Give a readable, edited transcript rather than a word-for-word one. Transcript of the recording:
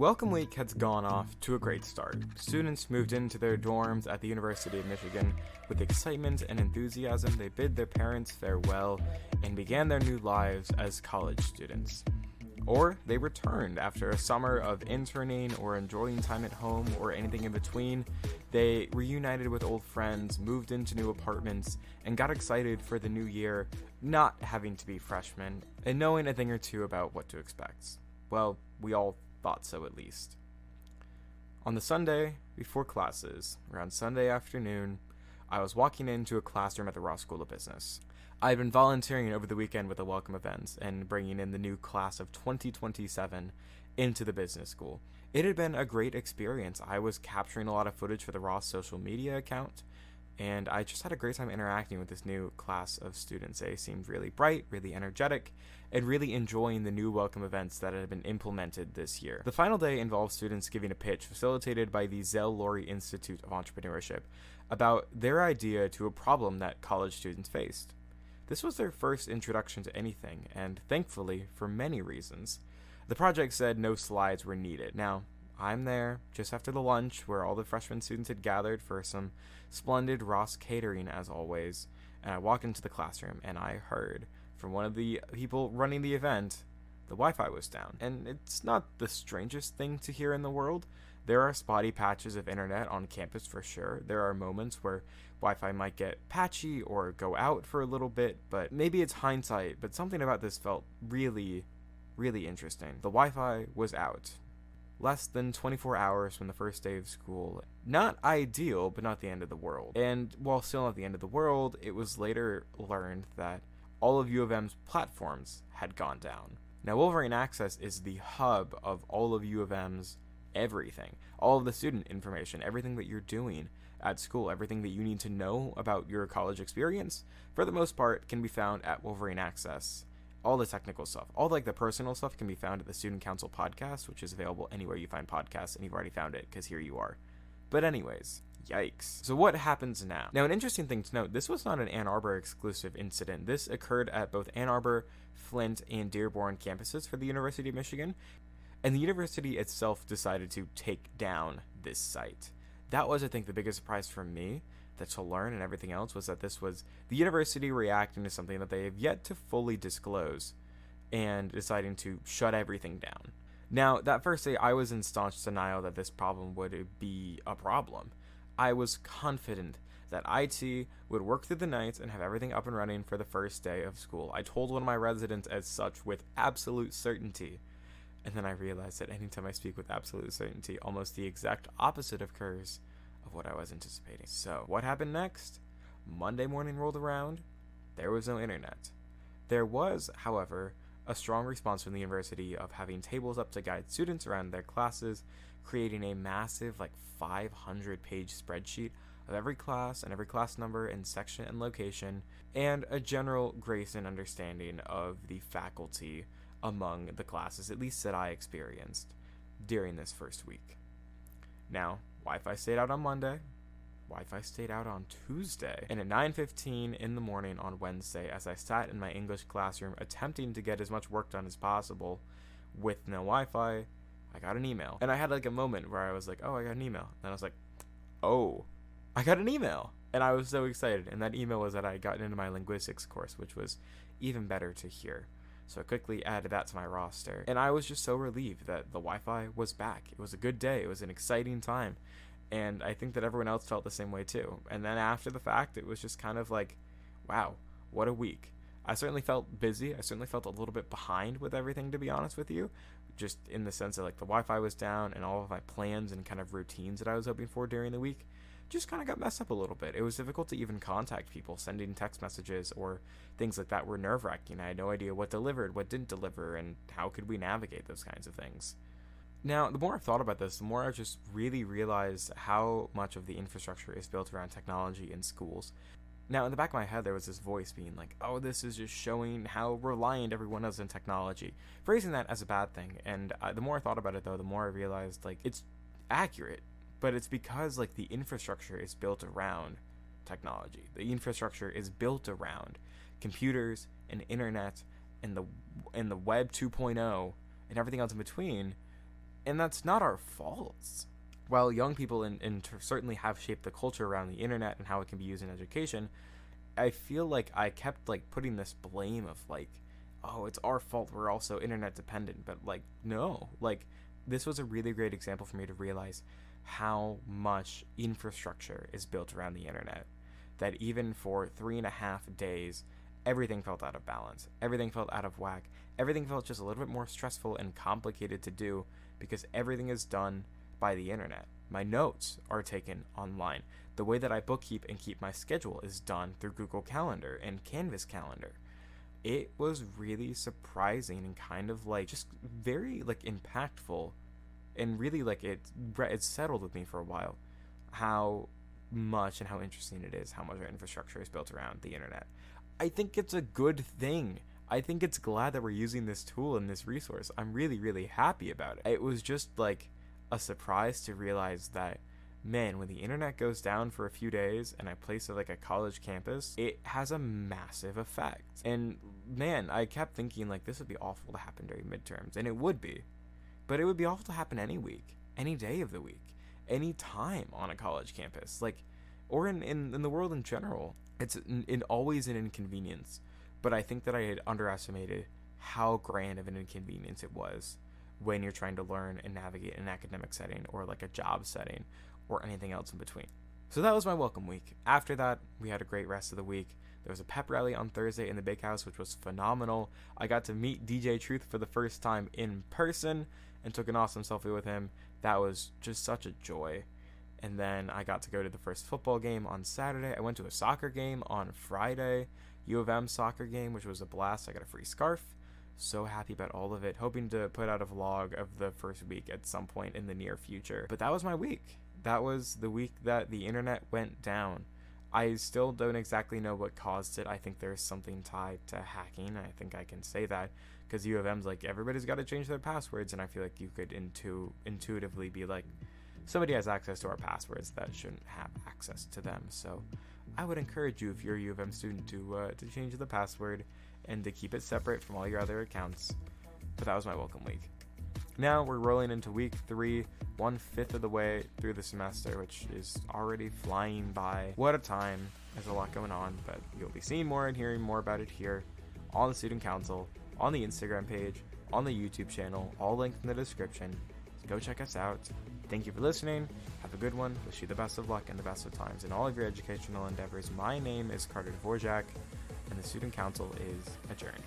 Welcome Week has gone off to a great start. Students moved into their dorms at the University of Michigan. With excitement and enthusiasm, they bid their parents farewell and began their new lives as college students. Or they returned after a summer of interning or enjoying time at home or anything in between. They reunited with old friends, moved into new apartments, and got excited for the new year, not having to be freshmen, and knowing a thing or two about what to expect. Well, we all thought so at least. On the Sunday before classes, around Sunday afternoon, I was walking into a classroom at the Ross School of Business. I had been volunteering over the weekend with the welcome events and bringing in the new class of 2027 into the business school. It had been a great experience. I was capturing a lot of footage for the Ross social media account, and I just had a great time interacting with this new class of students. They seemed really bright, really energetic, and really enjoying the new welcome events that had been implemented this year. The final day involved students giving a pitch facilitated by the Zell Laurie Institute of Entrepreneurship about their idea to a problem that college students faced. This was their first introduction to anything, and thankfully, for many reasons. The project said no slides were needed. Now, I'm there just after the lunch where all the freshman students had gathered for some splendid Ross catering as always, and I walked into the classroom and I heard from one of the people running the event the Wi-Fi was down. And it's not the strangest thing to hear in the world. There are spotty patches of internet on campus for sure. There are moments where Wi-Fi might get patchy or go out for a little bit, but maybe it's hindsight, but something about this felt really, really interesting. The Wi-Fi was out. Less than 24 hours from the first day of school. Not ideal, but not the end of the world. And while still not the end of the world, it was later learned that all of U of M's platforms had gone down. Now, Wolverine Access is the hub of all of U of M's everything. All of the student information, everything that you're doing at school, everything that you need to know about your college experience, for the most part, can be found at Wolverine Access. All the technical stuff, all like the personal stuff can be found at the Student Counsel podcast, which is available anywhere you find podcasts, and you've already found it, because here you are. But anyways, yikes. So what happens now? Now, an interesting thing to note, this was not an Ann Arbor exclusive incident. This occurred at both Ann Arbor, Flint, and Dearborn campuses for the University of Michigan, and the university itself decided to take down this site. That was, I think, the biggest surprise for me, that to learn and everything else, was that this was the university reacting to something that they have yet to fully disclose and deciding to shut everything down. Now, that first day, I was in staunch denial that this problem would be a problem. I was confident that IT would work through the night and have everything up and running for the first day of school. I told one of my residents as such with absolute certainty. And then I realized that anytime I speak with absolute certainty, almost the exact opposite occurs of what I was anticipating. So, what happened next? Monday morning rolled around. There was no internet. There was, however, a strong response from the university of having tables up to guide students around their classes, creating a massive, 500-page spreadsheet of every class and every class number and section and location, and a general grace and understanding of the faculty among the classes, at least that I experienced during this first week. Now, Wi-Fi stayed out on Monday, Wi-Fi stayed out on Tuesday, and at 9:15 in the morning on Wednesday, as I sat in my English classroom attempting to get as much work done as possible with no Wi-Fi, I got an email. And I had a moment where I was like, oh, I got an email. And I was like, oh, I got an email. And I was so excited. And that email was that I had gotten into my linguistics course, which was even better to hear. So I quickly added that to my roster. And I was just so relieved that the Wi-Fi was back. It was a good day. It was an exciting time. And I think that everyone else felt the same way too. And then after the fact, it was just kind of like, wow, what a week. I certainly felt busy. I certainly felt a little bit behind with everything, to be honest with you. Just in the sense that the Wi-Fi was down and all of my plans and kind of routines that I was hoping for during the week just kind of got messed up a little bit. It was difficult to even contact people. Sending text messages or things like that were nerve-wracking. I had no idea what delivered, what didn't deliver, and how could we navigate those kinds of things. Now, the more I've thought about this, the more I just really realized how much of the infrastructure is built around technology in schools. Now, in the back of my head, there was this voice being like, oh, this is just showing how reliant everyone is on technology. Phrasing that as a bad thing. And the more I thought about it, though, the more I realized, it's accurate. But it's because, the infrastructure is built around technology. The infrastructure is built around computers and internet and the web 2.0 and everything else in between. And that's not our faults. While young people certainly have shaped the culture around the internet and how it can be used in education, I feel like I kept like putting this blame of like, oh, it's our fault, we're also internet dependent. But like, no, like this was a really great example for me to realize how much infrastructure is built around the internet. That even for 3.5 days, everything felt out of balance. Everything felt out of whack. Everything felt just a little bit more stressful and complicated to do because everything is done by the internet. My notes are taken online. The way that I bookkeep and keep my schedule is done through Google Calendar and Canvas Calendar. It was really surprising and kind of like just very like impactful, and really like it settled with me for a while how much and how interesting it is how much our infrastructure is built around the internet. I think it's a good thing. I think it's glad that we're using this tool and this resource. I'm really, really happy about it. It was just like a surprise to realize that, man, when the internet goes down for a few days and I place it like a college campus, it has a massive effect. And man, I kept thinking like this would be awful to happen during midterms, and it would be. But it would be awful to happen any week, any day of the week, any time on a college campus, like, or in the world in general. It's always an inconvenience. But I think that I had underestimated how grand of an inconvenience it was when you're trying to learn and navigate an academic setting or like a job setting or anything else in between. So that was my welcome week. After that, we had a great rest of the week. There was a pep rally on Thursday in the Big House, which was phenomenal. I got to meet DJ Truth for the first time in person and took an awesome selfie with him. That was just such a joy. And then I got to go to the first football game on Saturday. I went to a soccer game on Friday, U of M soccer game, which was a blast. I got a free scarf. So happy about all of it. Hoping to put out a vlog of the first week at some point in the near future. But that was my week. That was the week that the internet went down. I still don't exactly know what caused it. I think there's something tied to hacking. I think I can say that because U of M's like, everybody's got to change their passwords. And I feel like you could intuitively be like, somebody has access to our passwords that shouldn't have access to them. So I would encourage you, if you're a U of M student, to change the password and to keep it separate from all your other accounts. But that was my welcome week. Now we're rolling into week 3, 1/5 of the way through the semester, which is already flying by. What a time. There's a lot going on, but you'll be seeing more and hearing more about it here on the Student Council, on the Instagram page, on the YouTube channel, all linked in the description. So go check us out. Thank you for listening. Have a good one. Wish you the best of luck and the best of times in all of your educational endeavors. My name is Carter Dvorak, and the Student Council is adjourned.